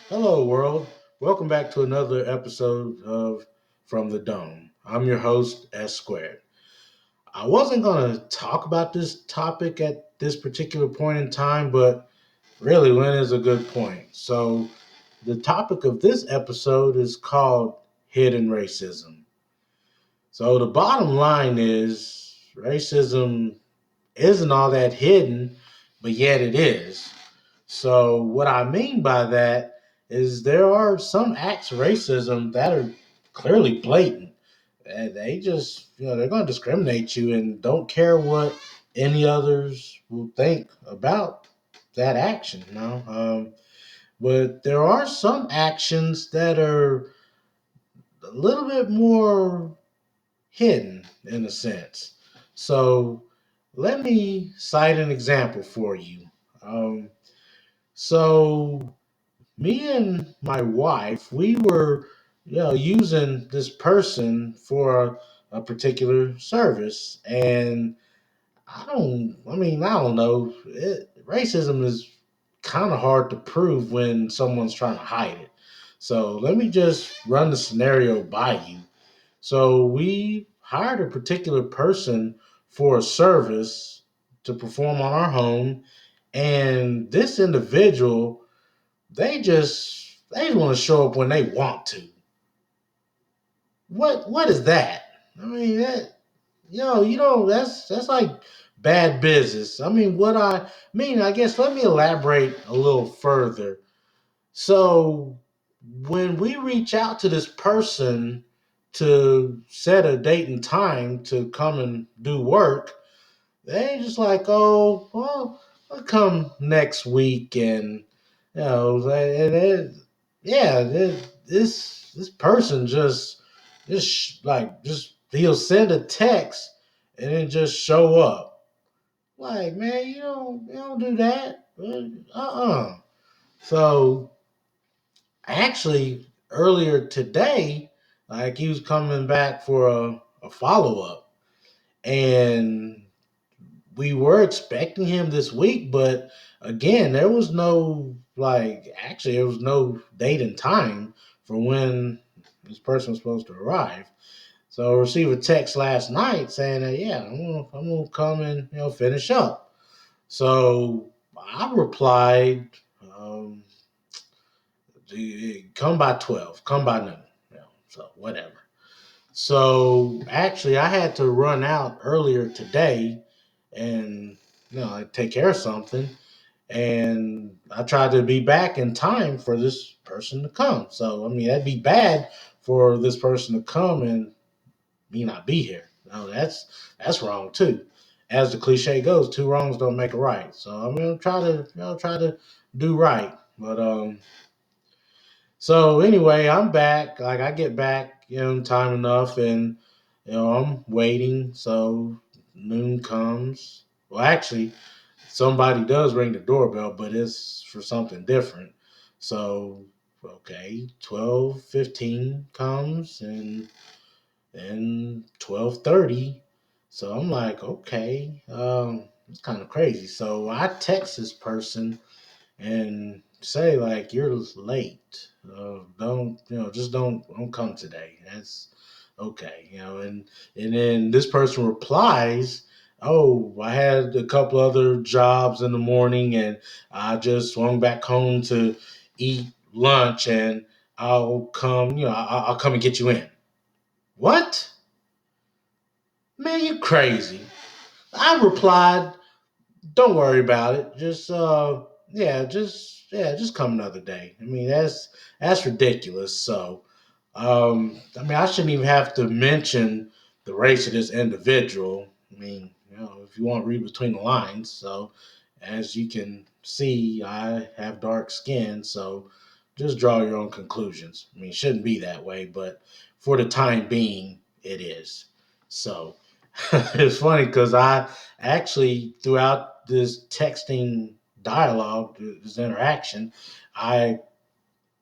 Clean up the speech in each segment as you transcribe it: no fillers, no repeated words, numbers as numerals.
Hello, world. Welcome back to another episode of From the Dome. I'm your host, S Squared. I wasn't going to talk about this topic at this particular point in time, but really, when is a good point? So, the topic of this episode is called Hidden Racism. So, the bottom line is racism isn't all that hidden, but yet it is. So, what I mean by that is there are some acts of racism that are clearly blatant. And they just, they're going to discriminate you and don't care what any others will think about that action. But there are some actions that are a little bit more hidden in a sense. So, let me cite an example for you. Um, so me and my wife, we were, using this person for a particular service, and I don't know. Racism is kind of hard to prove when someone's trying to hide it. So let me just run the scenario by you. So we hired a particular person for a service to perform on our home, and this individual they just want to show up when they want to. What is that? I mean that that's like bad business. I guess let me elaborate a little further. So when we reach out to this person to set a date and time to come and do work, they just like, oh, well, I'll come next week, and yeah, this person just he'll send a text and then just show up. Like, man, you don't do that. So actually, earlier today, like he was coming back for a follow up, and we were expecting him this week, but again, there was no date and time for when this person was supposed to arrive. So I received a text last night saying that, yeah, I'm gonna come and finish up. So I replied, um, come by 12, come by noon. So whatever. So actually, I had to run out earlier today and take care of something, and I tried to be back in time for this person to come. So that'd be bad for this person to come and me not be here. No, that's wrong too. As the cliche goes, two wrongs don't make a right. So I'm gonna try to do right. But so anyway, I'm back. Like I get back, in time enough, and I'm waiting. So noon comes. Well, actually, somebody does ring the doorbell, but it's for something different. So okay, 12:15 comes, and then 12:30. So I'm like, okay, it's kind of crazy. So I text this person and say like, you're late. Don't just don't come today. That's okay. And then this person replies, oh, I had a couple other jobs in the morning, and I just swung back home to eat lunch, and I'll come. I'll come and get you in. What? Man, you crazy. I replied, don't worry about it. Just come another day. That's ridiculous. So I shouldn't even have to mention the race of this individual. If you want to read between the lines. So as you can see, I have dark skin, so just draw your own conclusions. It shouldn't be that way, but for the time being, it is. So it's funny because I actually, throughout this texting dialogue, this interaction, I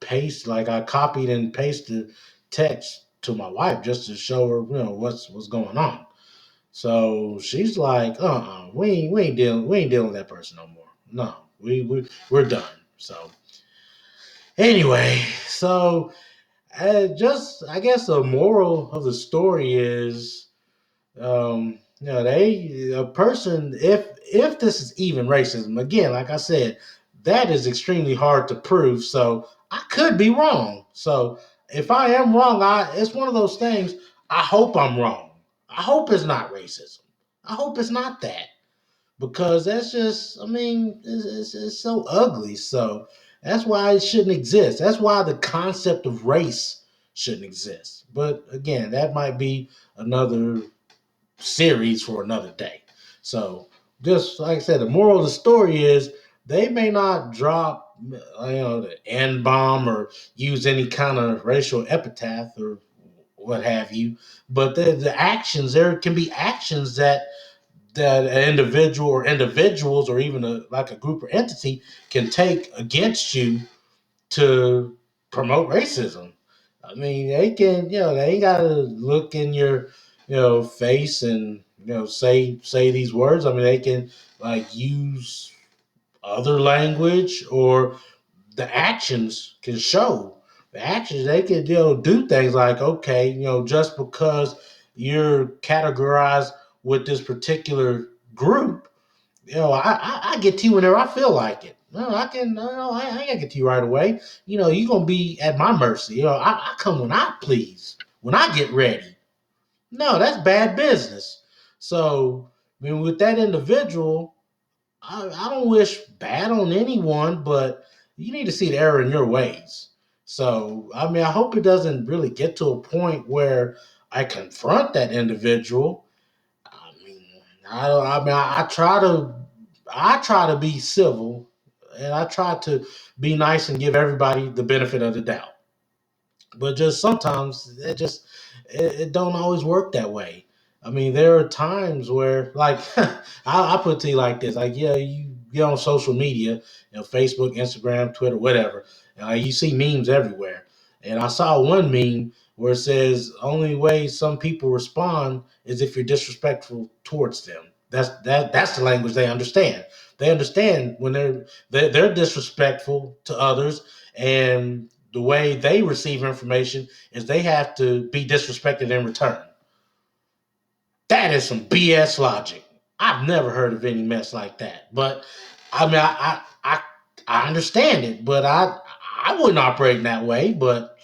I copied and pasted text to my wife just to show her, what's going on. So she's like, we ain't dealing with that person no more. No, we're done. So Anyway, so just I guess the moral of the story is, they a person if this is even racism again, like I said, that is extremely hard to prove. So I could be wrong. So if I am wrong, it's one of those things. I hope I'm wrong. I hope it's not racism. I hope it's not that because that's just, I mean, it's so ugly. So that's why it shouldn't exist. That's why the concept of race shouldn't exist. But again, that might be another series for another day. So just like I said, the moral of the story is they may not drop, the N bomb or use any kind of racial epithet or what have you, but the actions, there can be actions that an individual or individuals or even like a group or entity can take against you to promote racism. I mean, they can, they ain't gotta look in your, face and say these words. I mean, they can like use other language or the actions can show. The actions they can do things like, okay, just because you're categorized with this particular group, I get to you whenever I feel like it. No, I can. No, I ain't gonna get to you right away. You're gonna be at my mercy. I come when I please, when I get ready. No, that's bad business. So, I mean, with that individual, I don't wish bad on anyone, but you need to see the error in your ways. So, I mean, I hope it doesn't really get to a point where I confront that individual. I mean, I try to be civil, and I try to be nice and give everybody the benefit of the doubt. But just sometimes it don't always work that way. I mean, there are times where, like, I put it to you like this: like, yeah, you get on social media, Facebook, Instagram, Twitter, whatever, and you see memes everywhere. And I saw one meme where it says, "Only way some people respond is if you're disrespectful towards them." That's the language they understand. They understand when they're disrespectful to others, and the way they receive information is they have to be disrespected in return. That is some BS logic. I've never heard of any mess like that. But I mean, I understand it, but I wouldn't operate in that way. But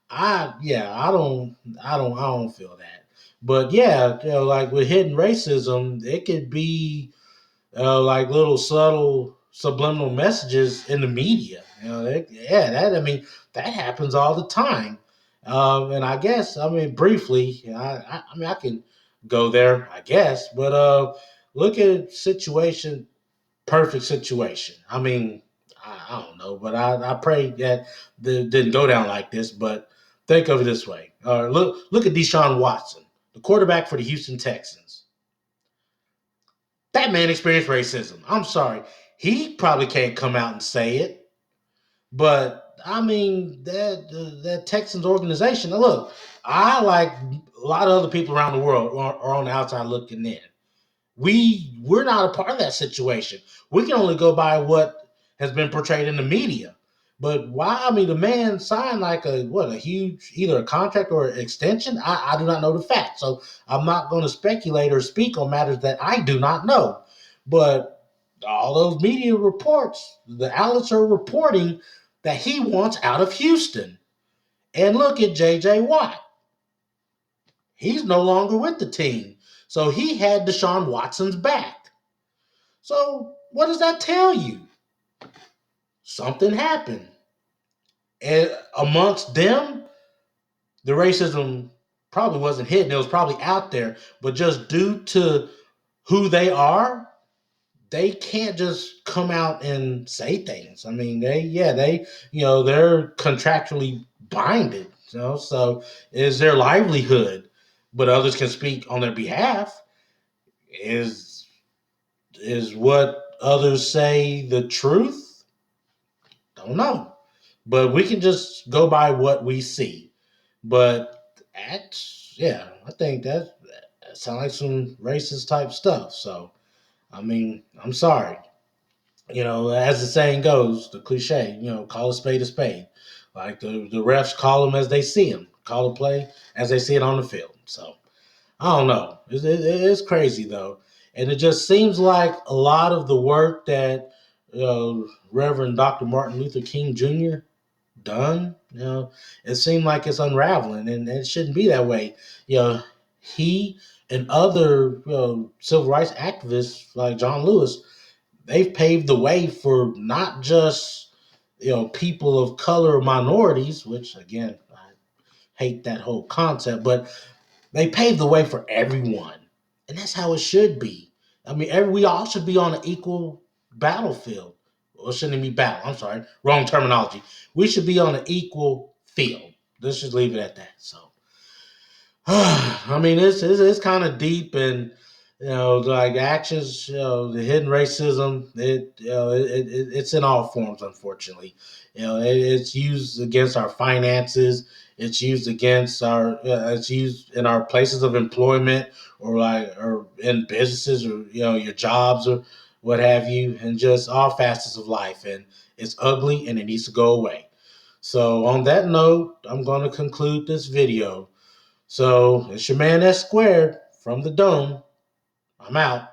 I don't feel that. But yeah, like with hidden racism, it could be like little subtle subliminal messages in the media. I mean, that happens all the time. And I guess, I mean, briefly, I mean, I can go there, I guess, but look at situation, perfect situation. I mean, I don't know, but I pray that didn't go down like this. But think of it this way: look at Deshaun Watson, the quarterback for the Houston Texans. That man experienced racism. I'm sorry. He probably can't come out and say it, but I mean that Texans organization. Now look, I like a lot of other people around the world are on the outside looking in. We're not a part of that situation. We can only go by what has been portrayed in the media. But why? I mean, the man signed like a huge either a contract or an extension. I do not know the facts, so I'm not going to speculate or speak on matters that I do not know. But all those media reports, the outlets are reporting that he wants out of Houston. And look at J.J. Watt. He's no longer with the team. So he had Deshaun Watson's back. So what does that tell you? Something happened. And amongst them, the racism probably wasn't hidden. It was probably out there. But just due to who they are, they can't just come out and say things. I mean, they're contractually binded. So is their livelihood, but others can speak on their behalf. Is what others say the truth? Don't know. But we can just go by what we see. But I think that sounds like some racist type stuff. So, I mean, I'm sorry. As the saying goes, the cliche, call a spade a spade. Like the refs call them as they see them, call a play as they see it on the field. So I don't know. It's crazy though, and it just seems like a lot of the work that Reverend Dr. Martin Luther King Jr. done, it seemed like it's unraveling, and it shouldn't be that way. He and other civil rights activists like John Lewis, they've paved the way for not just people of color or minorities, which again I hate that whole concept, but they paved the way for everyone, and that's how it should be. I mean, we all should be on an equal battlefield. Or shouldn't it be battle? I'm sorry, wrong terminology. We should be on an equal field. Let's just leave it at that. So, I mean, it's kind of deep, and like actions, the hidden racism. It's in all forms, unfortunately. It's used against our finances. It's used against our. It's used in our places of employment, or in businesses, or your jobs, or what have you, and just all facets of life. And it's ugly, and it needs to go away. So, on that note, I'm going to conclude this video. So it's your man S Squared from the Dome. I'm out.